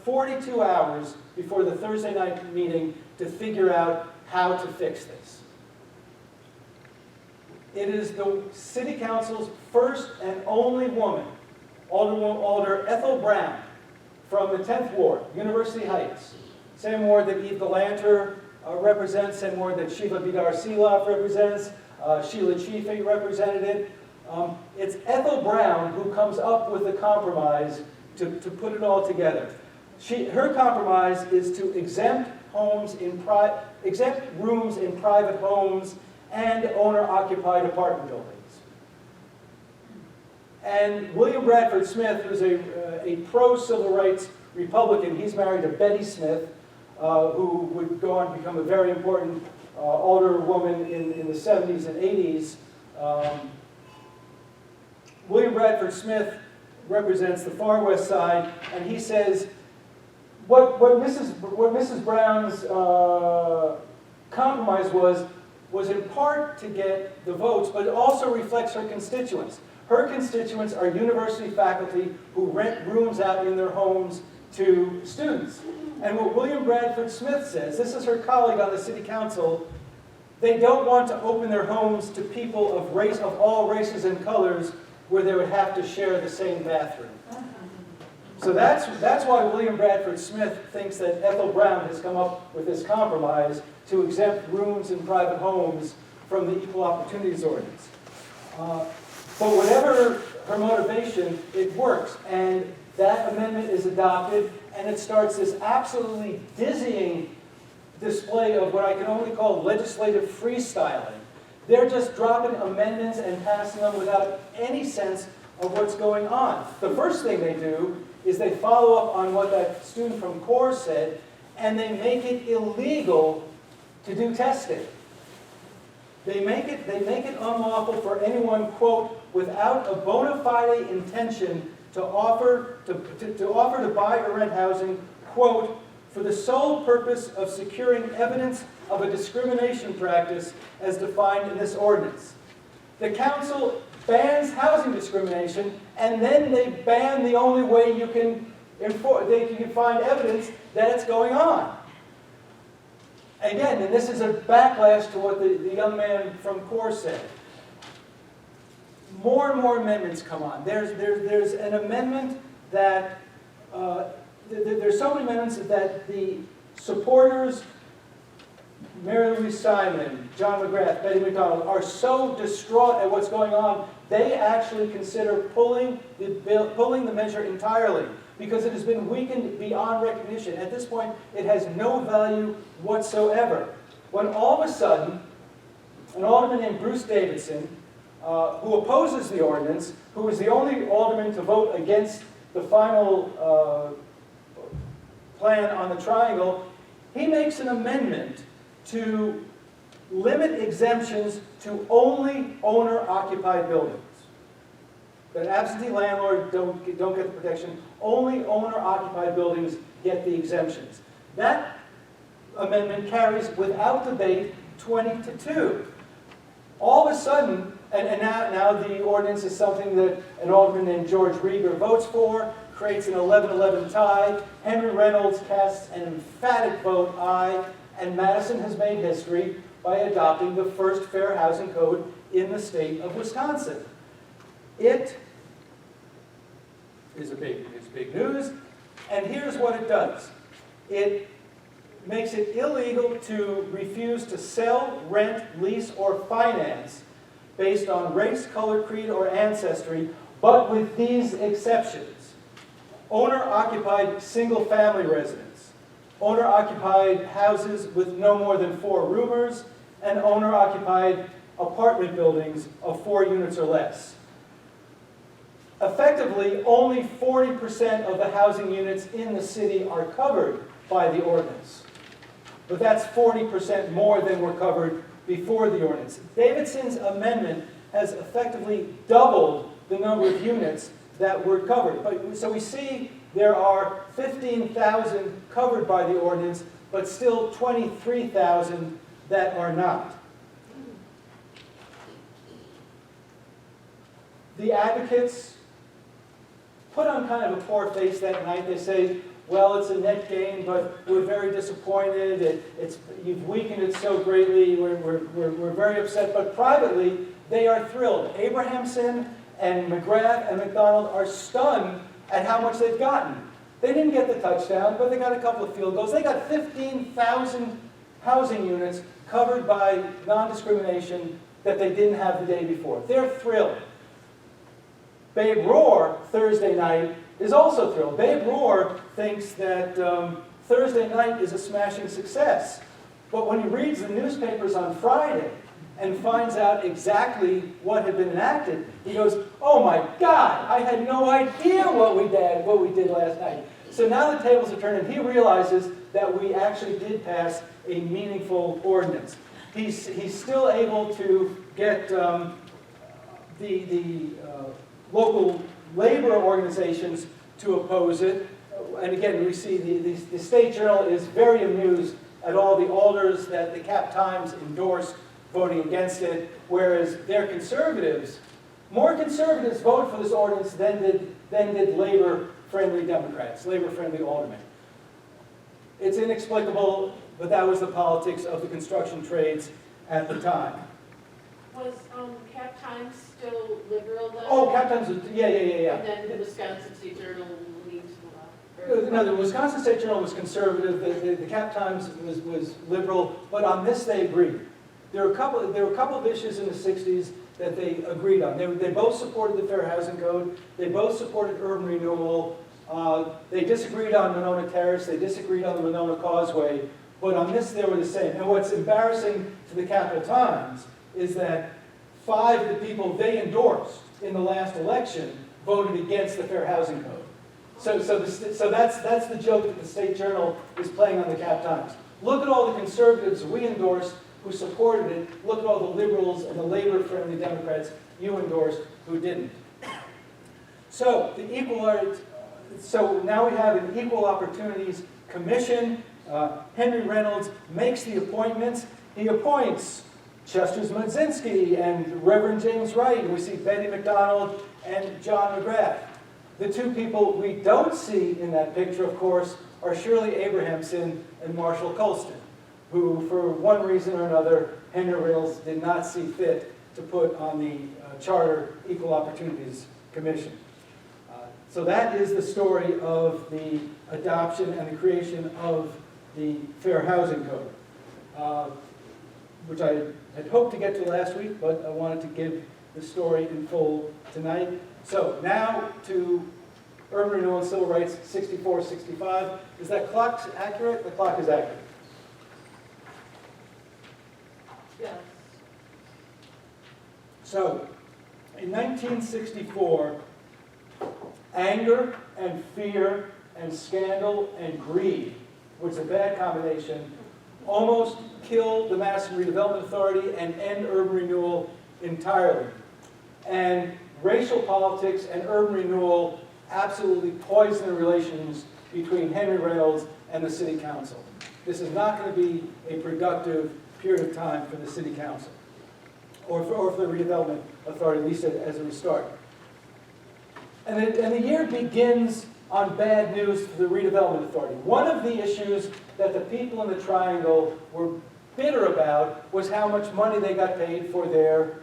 took 42 hours before the Thursday night meeting to figure out how to fix this. It is the City Council's first and only woman, Alder Ethel Brown, from the 10th Ward, University Heights. Same ward that Eve Galanter represents, same ward that Shiva Bidar Silaf represents, Sheila Chife represented it. It's Ethel Brown who comes up with the compromise to put it all together. Her compromise is to exempt rooms in private homes and owner-occupied apartment buildings. And William Bradford Smith, who's a pro-civil rights Republican, he's married to Betty Smith, who would go on to become a very important older woman in the 70s and 80s. William Bradford Smith represents the far west side, and he says what Mrs. Brown's compromise was in part to get the votes, but it also reflects her constituents. Her constituents are university faculty who rent rooms out in their homes to students. And what William Bradford Smith says, this is her colleague on the city council, they don't want to open their homes to people of all races and colors where they would have to share the same bathroom. So that's why William Bradford Smith thinks that Ethel Brown has come up with this compromise to exempt rooms in private homes from the Equal Opportunities Ordinance. But whatever her motivation, it works. And that amendment is adopted, and it starts this absolutely dizzying display of what I can only call legislative freestyling. They're just dropping amendments and passing them without any sense of what's going on. The first thing they do is they follow up on what that student from CORE said, and they make it illegal to do testing. They make it unlawful for anyone, quote, without a bona fide intention to offer to buy or rent housing, quote, for the sole purpose of securing evidence of a discrimination practice as defined in this ordinance. The council bans housing discrimination, and then they ban the only way you can find evidence that it's going on. Again, and this is a backlash to what the young man from CORE said. More and more amendments come on. There's an amendment that, there's so many amendments that the supporters, Mary Louise Simon, John McGrath, Betty McDonald, are so distraught at what's going on, they actually consider pulling the measure entirely because it has been weakened beyond recognition. At this point, it has no value whatsoever. When all of a sudden, an alderman named Bruce Davidson, who opposes the ordinance, who is the only alderman to vote against the final plan on the triangle, he makes an amendment to limit exemptions to only owner-occupied buildings. That absentee landlord don't get the protection. Only owner-occupied buildings get the exemptions. That amendment carries, without debate, 20-2. All of a sudden, and now the ordinance is something that an alderman named George Rieger votes for, creates an 11-11 tie. Henry Reynolds casts an emphatic vote aye, and Madison has made history by adopting the first fair housing code in the state of Wisconsin. It is big news, and here's what it does. It makes it illegal to refuse to sell, rent, lease, or finance based on race, color, creed, or ancestry, but with these exceptions. Owner-occupied single-family residence, owner-occupied houses with no more than 4 roomers, and owner-occupied apartment buildings of 4 units or less. Effectively, only 40% of the housing units in the city are covered by the ordinance. But that's 40% more than were covered before the ordinance. Davidson's amendment has effectively doubled the number of units that were covered. So we see there are 15,000 covered by the ordinance, but still 23,000 that are not. The advocates put on kind of a poor face that night. They say, well, it's a net gain, but we're very disappointed. You've weakened it so greatly. We're very upset. But privately, they are thrilled. Abrahamson and McGrath and McDonald are stunned at how much they've gotten. They didn't get the touchdown, but they got a couple of field goals. They got 15,000 housing units covered by non-discrimination that they didn't have the day before. They're thrilled. Babe Rohr, Thursday night, is also thrilled. Babe Rohr thinks that Thursday night is a smashing success. But when he reads the newspapers on Friday and finds out exactly what had been enacted, he goes, oh my God, I had no idea what we did last night. So now the tables are turned, and he realizes that we actually did pass a meaningful ordinance. He's still able to get the local labor organizations to oppose it. And again, we see the State Journal is very amused at all the alders that the Cap Times endorsed voting against it, whereas their conservatives, more conservatives voted for this ordinance than did labor-friendly Democrats, labor-friendly aldermen. It's inexplicable, but that was the politics of the construction trades at the time. Was Cap Times still liberal then? Oh, Cap Times was, yeah. And then the Wisconsin State Journal leans left? No, the Wisconsin State Journal was conservative. The Cap Times was liberal, but on this they agreed. There were a couple of issues in the 60s that they agreed on. They both supported the Fair Housing Code. They both supported urban renewal. They disagreed on Monona Terrace. They disagreed on the Monona Causeway. But on this, they were the same. And what's embarrassing to the Capital Times is that 5 of the people they endorsed in the last election voted against the Fair Housing Code. So that's the joke that the State Journal is playing on the Cap Times. Look at all the conservatives we endorsed who supported it. Look at all the liberals and the labor-friendly Democrats you endorsed who didn't. So now we have an Equal Opportunities Commission. Henry Reynolds makes the appointments. He appoints Chester Zmudzinski and Reverend James Wright. And we see Betty McDonald and John McGrath. The 2 people we don't see in that picture, of course, are Shirley Abrahamson and Marshall Colston, who, for one reason or another, Henry Reynolds did not see fit to put on the Charter Equal Opportunities Commission. So that is the story of the adoption and the creation of the Fair Housing Code, which I had hoped to get to last week, but I wanted to give the story in full tonight. So now to Urban Renewal and Civil Rights 64-65. Is that clock accurate? The clock is accurate. Yes. So, in 1964, anger and fear and scandal and greed, which is a bad combination, almost killed the Madison Redevelopment Authority and end urban renewal entirely. And racial politics and urban renewal absolutely poisoned the relations between Henry Reynolds and the City Council. This is not going to be a productive period of time for the City Council, or for the Redevelopment Authority, at least as a restart. And the year begins on bad news for the Redevelopment Authority. One of the issues that the people in the Triangle were bitter about was how much money they got paid for their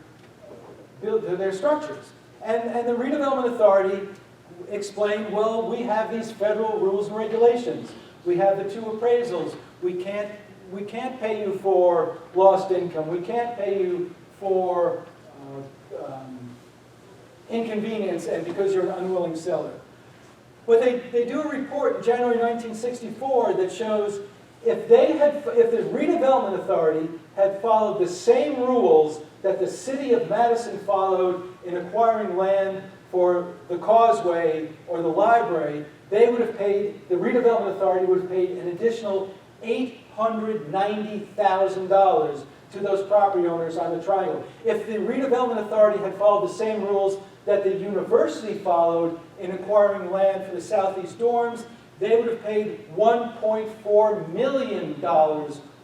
structures. And the Redevelopment Authority explained, well, we have these federal rules and regulations. We have the 2 appraisals. We can't pay you for lost income. We can't pay you for inconvenience and because you're an unwilling seller. But they do a report in January 1964 that shows if the Redevelopment Authority had followed the same rules that the City of Madison followed in acquiring land for the Causeway or the library, the Redevelopment Authority would have paid an additional $890,000 to those property owners on the Triangle. If the Redevelopment Authority had followed the same rules that the university followed in acquiring land for the Southeast dorms, they would have paid $1.4 million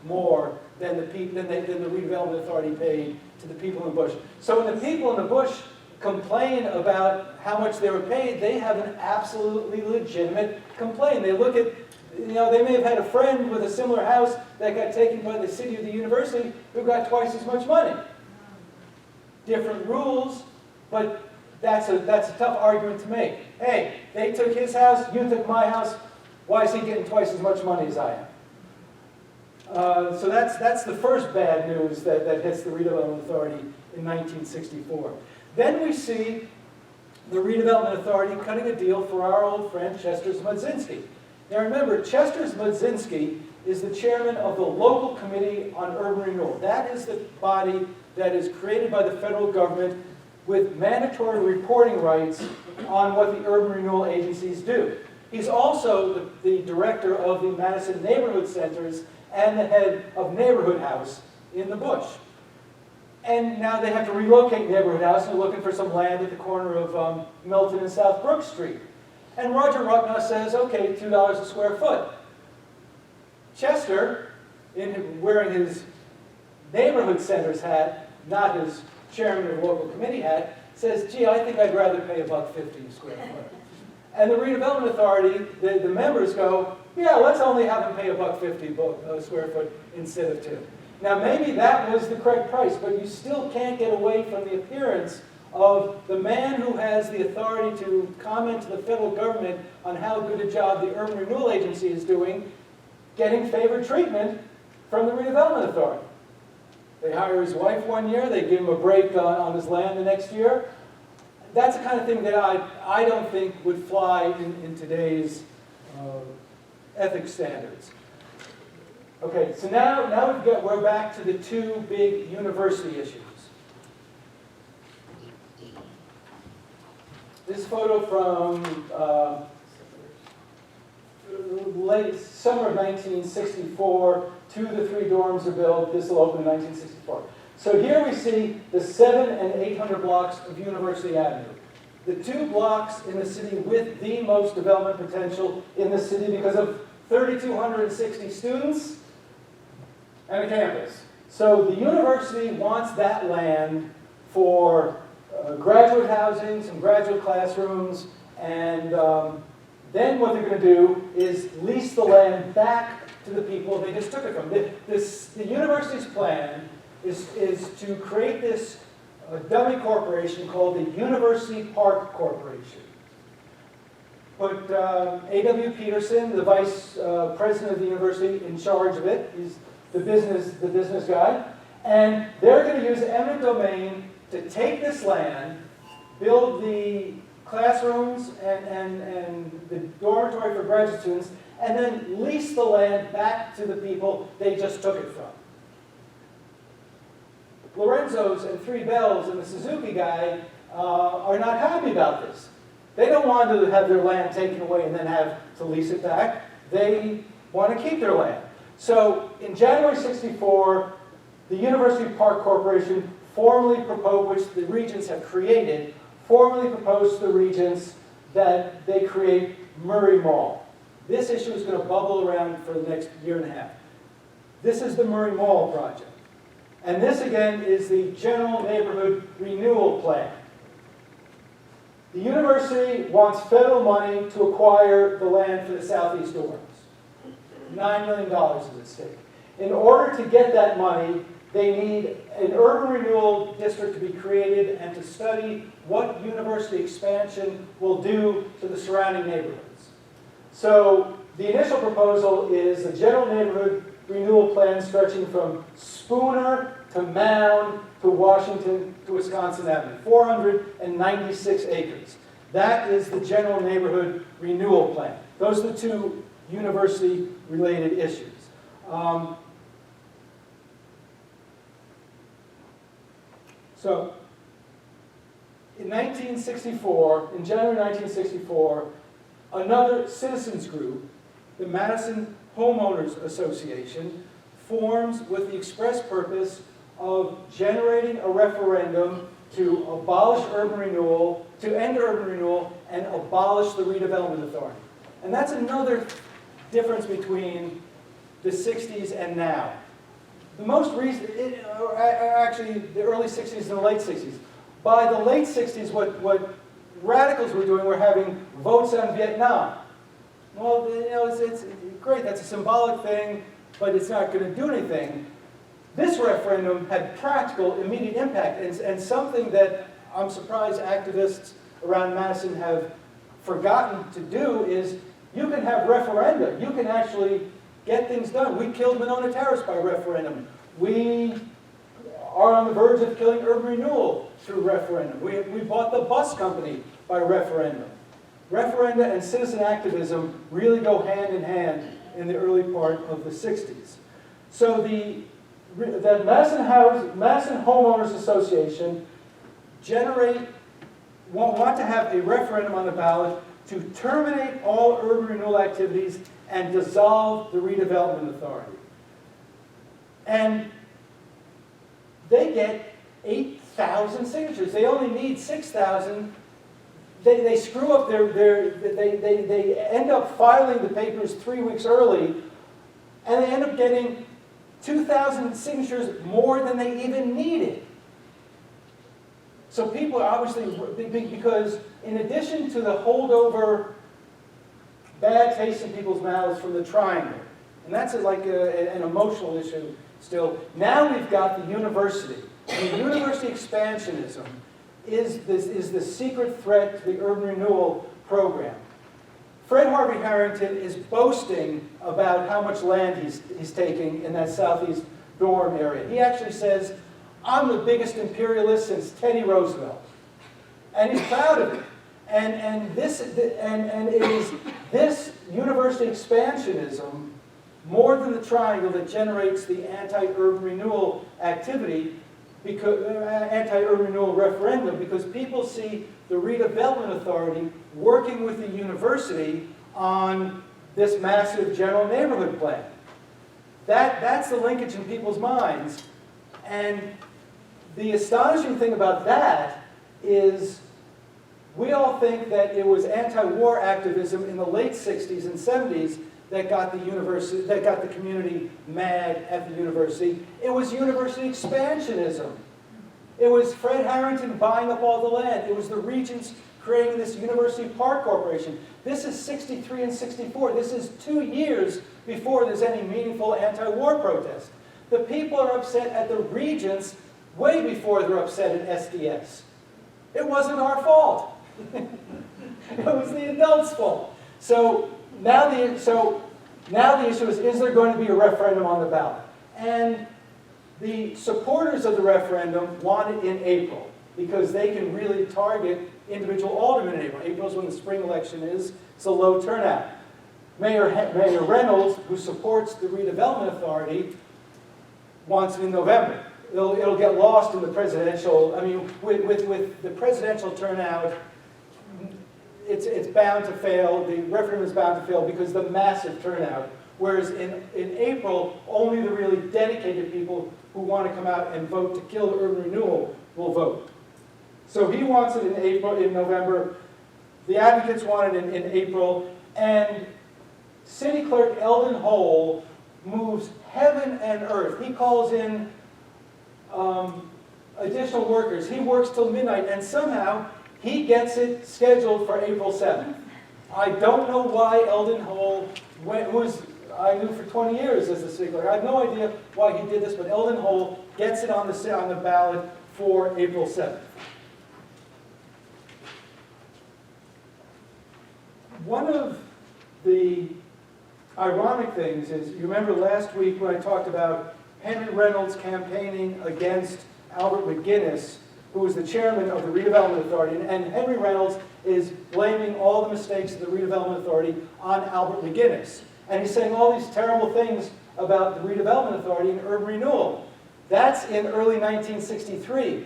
more than the Redevelopment Authority paid to the people in the bush. So when the people in the bush complain about how much they were paid, they have an absolutely legitimate complaint. They look at, they may have had a friend with a similar house that got taken by the city or the university who got twice as much money. Different rules, but that's a tough argument to make. Hey, they took his house, you took my house, why is he getting twice as much money as I am? So that's the first bad news that hits the Redevelopment Authority in 1964. Then we see the Redevelopment Authority cutting a deal for our old friend Chester Smudzinski. Now remember, Chester Smudzinski is the chairman of the Local Committee on Urban Renewal. That is the body that is created by the federal government with mandatory reporting rights on what the urban renewal agencies do. He's also the director of the Madison Neighborhood Centers and the head of Neighborhood House in the Bush. And now they have to relocate Neighborhood House, and they're looking for some land at the corner of Milton and South Brook Street. And Roger Rucknow says, okay, $2 a square foot. Chester, wearing his Neighborhood Centers hat, not his chairman of the local committee hat, says, gee, I think I'd rather pay $1.50 a square foot. And the Redevelopment Authority, the members go, yeah, let's only have them pay $1.50 a square foot instead of $2. Now maybe that was the correct price, but you still can't get away from the appearance of the man who has the authority to comment to the federal government on how good a job the Urban Renewal Agency is doing, getting favored treatment from the Redevelopment Authority. They hire his wife one year, they give him a break on his land the next year. That's the kind of thing that I don't think would fly in today's ethics standards. Okay, so now we're back to the two big university issues. This photo from late summer of 1964, 2 to 3 dorms are built. This will open in 1964. So here we see the 700 and 800 blocks of University Avenue. The 2 blocks in the city with the most development potential in the city because of 3,260 students and a campus. So the university wants that land for graduate housing, some graduate classrooms, and then what they're going to do is lease the land back to the people they just took it from. The university's plan is to create this dummy corporation called the University Park Corporation. Put A.W. Peterson, the vice president of the university, in charge of it. He's the business guy. And they're going to use eminent domain to take this land, build the classrooms and the dormitory for graduate students, and then lease the land back to the people they just took it from. Lorenzo's and Three Bells and the Suzuki guy are not happy about this. They don't want to have their land taken away and then have to lease it back. They want to keep their land. So in January '64, the University Park Corporation formally proposed, which the regents have created, formally proposed to the regents that they create Murray Mall. This issue is going to bubble around for the next year and a half. This is the Murray Mall project. And this, again, is the General Neighborhood Renewal Plan. The university wants federal money to acquire the land for the southeast dorms. $9 million is at stake. In order to get that money, they need an urban renewal district to be created and to study what university expansion will do to the surrounding neighborhoods. So the initial proposal is a general neighborhood renewal plan stretching from Spooner to Mound to Washington to Wisconsin Avenue, 496 acres. That is the general neighborhood renewal plan. Those are the two university-related issues. So, in 1964, in January 1964, another citizens group, the Madison Homeowners Association, forms with the express purpose of generating a referendum to abolish urban renewal, to end urban renewal, and abolish the redevelopment authority. And that's another difference between the 60s and now. The most recent, actually the early 60s and the late 60s, By the late 60s, what radicals were doing were having votes on Vietnam. Well, it's great, that's a symbolic thing, but it's not going to do anything. This referendum had practical, immediate impact, and something that I'm surprised activists around Madison have forgotten to do is you can have referenda. You can actually get things done. We killed Monona Terrace by referendum. We are on the verge of killing urban renewal through referendum. We bought the bus company by referendum. Referenda and citizen activism really go hand in hand in the early part of the 60s. So the Madison Homeowners Association want to have a referendum on the ballot to terminate all urban renewal activities and dissolve the redevelopment authority. And they get 8,000 signatures. They only need 6,000. They screw up they end up filing the papers 3 weeks early, and they end up getting 2,000 signatures more than they even needed. So people are obviously, because in addition to the holdover bad taste in people's mouths from the triangle, and that's like an emotional issue still, now we've got the university. The university expansionism is the secret threat to the urban renewal program. Fred Harvey Harrington is boasting about how much land he's taking in that southeast Durham area. He actually says, I'm the biggest imperialist since Teddy Roosevelt. And he's proud of it. And it is this university expansionism, more than the triangle, that generates the anti-urban renewal activity, anti-urban renewal referendum, because people see the redevelopment authority working with the university on this massive general neighborhood plan. That's the linkage in people's minds. And the astonishing thing about that is we all think that it was anti-war activism in the late 60s and 70s that got the community mad at the university. It was university expansionism. It was Fred Harrington buying up all the land. It was the regents creating this University Park Corporation. This is 63 and 64. This is 2 years before there's any meaningful anti-war protest. The people are upset at the regents way before they're upset at SDS. It wasn't our fault. It was the adults' fault. So now the issue is there going to be a referendum on the ballot? And the supporters of the referendum want it in April because they can really target individual aldermen in April. April is when the spring election is. It's a low turnout. Mayor Reynolds, who supports the redevelopment authority, wants it in November. It'll get lost in the presidential, with the presidential turnout, it's bound to fail. The referendum is bound to fail because of the massive turnout. Whereas in April, only the really dedicated people who want to come out and vote to kill urban renewal will vote. So he wants it in November. The advocates want it in April. And City Clerk Eldon Hole moves heaven and earth. He calls in additional workers. He works till midnight, and somehow he gets it scheduled for April 7th. I don't know why Eldon Hole, I knew for 20 years as a city clerk. I have no idea why he did this, but Eldon Hole gets it on the ballot for April 7th. One of the ironic things is, you remember last week when I talked about Henry Reynolds campaigning against Albert McGuinness, who was the chairman of the Redevelopment Authority, and Henry Reynolds is blaming all the mistakes of the Redevelopment Authority on Albert McGuinness. And he's saying all these terrible things about the Redevelopment Authority and urban renewal. That's in early 1963.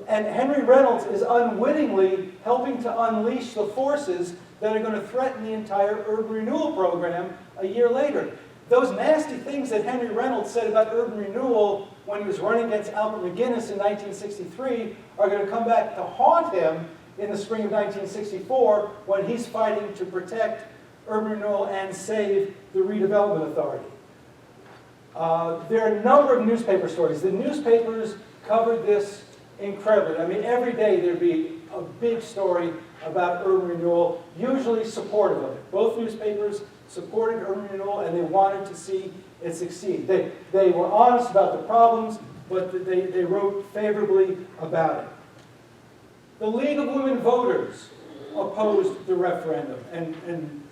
And Henry Reynolds is unwittingly helping to unleash the forces that are going to threaten the entire urban renewal program a year later. Those nasty things that Henry Reynolds said about urban renewal when he was running against Albert McGuinness in 1963 are going to come back to haunt him in the spring of 1964 when he's fighting to protect urban renewal and save the Redevelopment Authority. There are a number of newspaper stories. The newspapers covered this incredibly. I mean, every day there'd be a big story about urban renewal, usually supportive of it. Both newspapers supported urban renewal, and they wanted to see it succeed. They were honest about the problems, but they wrote favorably about it. The League of Women Voters opposed the referendum. And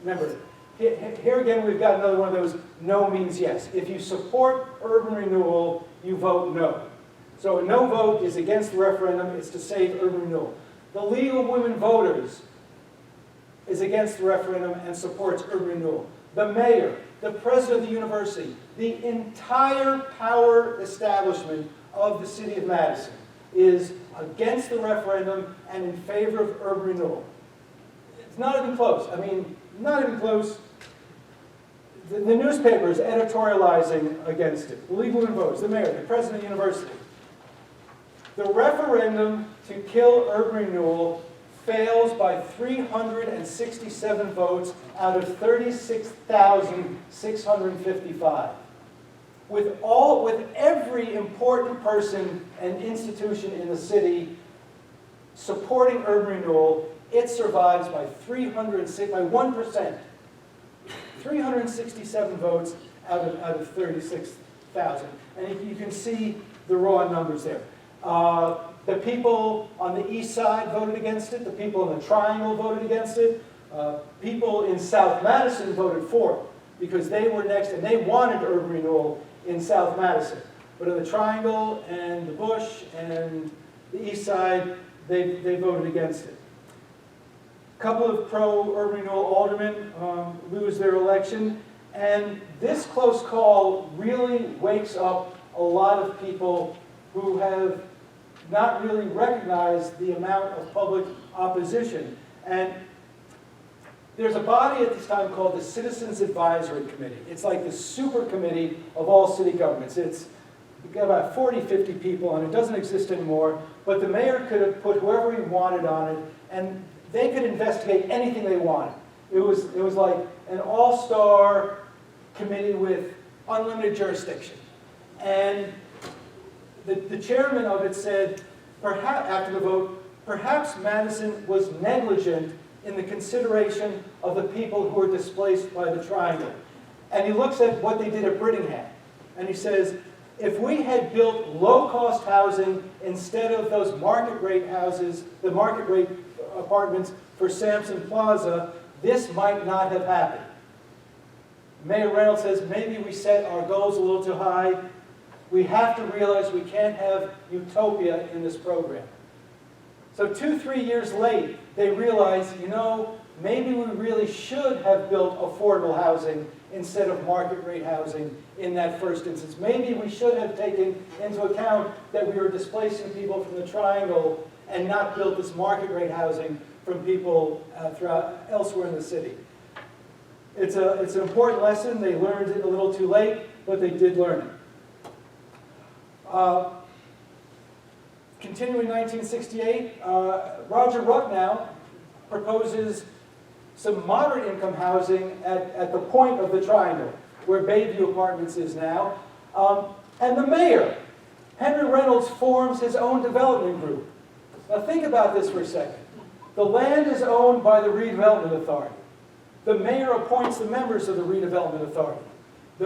remember, here again we've got another one of those no means yes. If you support urban renewal, you vote no. So a no vote is against the referendum, it's to save urban renewal. The League of Women Voters is against the referendum and supports urban renewal. The mayor, the president of the university, the entire power establishment of the city of Madison is against the referendum and in favor of urban renewal. It's not even close. I mean, not even close. The newspaper is editorializing against it. The League of Women Voters, the mayor, the president of the university. The referendum to kill urban renewal fails by 367 votes out of 36,655. With every important person and institution in the city supporting urban renewal, it survives by 1%. 367 votes out of 36,000. And you can see the raw numbers there. The people on the east side voted against it. The people in the Triangle voted against it. People in South Madison voted for it because they were next and they wanted urban renewal in South Madison. But in the Triangle and the Bush and the east side, they voted against it. A couple of pro-urban renewal aldermen lose their election. And this close call really wakes up a lot of people who have not really recognized the amount of public opposition. And there's a body at this time called the Citizens Advisory Committee. It's like the super committee of all city governments. It's got about 40, 50 people, and it doesn't exist anymore. But the mayor could have put whoever he wanted on it, and they could investigate anything they wanted. It was like an all-star committee with unlimited jurisdiction. And the chairman of it said, perhaps, after the vote, perhaps Madison was negligent in the consideration of the people who were displaced by the Triangle. And he looks at what they did at Brittingham, and he says, if we had built low-cost housing instead of those market-rate houses, the market-rate apartments for Sampson Plaza, this might not have happened. Mayor Reynolds says, maybe we set our goals a little too high. We have to realize we can't have utopia in this program. So 2-3 years late, they realize, maybe we really should have built affordable housing instead of market-rate housing in that first instance. Maybe we should have taken into account that we were displacing people from the Triangle and not built this market-rate housing from people throughout elsewhere in the city. It's an important lesson. They learned it a little too late, but they did learn it. Continuing 1968, Roger Rucknow proposes some moderate income housing at the point of the Triangle, where Bayview Apartments is now. And the mayor, Henry Reynolds, forms his own development group. Now think about this for a second. The land is owned by the Redevelopment Authority. The mayor appoints the members of the Redevelopment Authority.